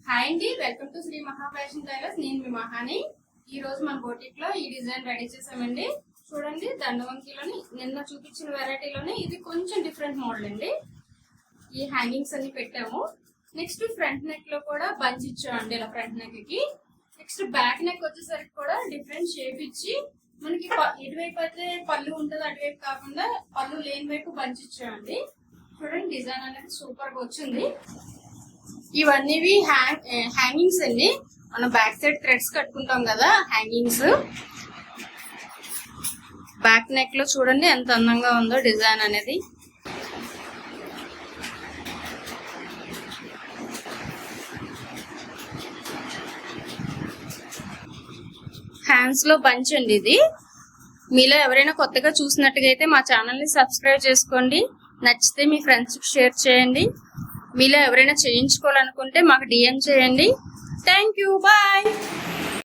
Hi అండి, welcome to Shri మహా fashion tailors. నేను మీ మహాని. ఈ రోజు మన బోటిక్ లో ఈ డిజైన్ రెడీ చేసామండి. చూడండి, దండవంకిలోని నిన్న చూపించిన వెరైటీలోనే ఇది కొంచెం డిఫరెంట్ మోడల్ అండి. ఈ హ్యాంగింగ్స్ అన్ని పెట్టాము. నెక్స్ట్ ఫ్రంట్ నెక్ లో కూడా బంచ్ ఇచ్చామండి, ఇలా ఫ్రంట్ నెక్ కి. నెక్స్ట్ బ్యాక్ నెక్ వచ్చేసరికి కూడా డిఫరెంట్ షేప్ ఇచ్చి మనకి ఇటువైపు అయితే పళ్ళు ఉంటుంది, అటువైపు కాకుండా పళ్ళు లేని వైపు బంచ్ ఇచ్చామండి. చూడండి, డిజైన్ అనేది సూపర్ గా వచ్చింది. ఇవన్నీ హ్యాంగింగ్స్ అండి. మనం బ్యాక్ సైడ్ థ్రెడ్స్ కట్టుకుంటాం కదా, హ్యాంగింగ్స్. బ్యాక్ నెక్ లో చూడండి ఎంత అందంగా ఉందో డిజైన్ అనేది. హ్యాండ్స్ లో బంచ్ అండి ఇది. మీలో ఎవరైనా కొత్తగా చూసినట్టుగా అయితే మా ఛానల్ ని సబ్స్క్రైబ్ చేసుకోండి. నచ్చితే మీ ఫ్రెండ్స్ కి షేర్ చేయండి. మీలో ఎవరైనా చేయించుకోవాలనుకుంటే మాకు DM చేయండి. Thank you, bye.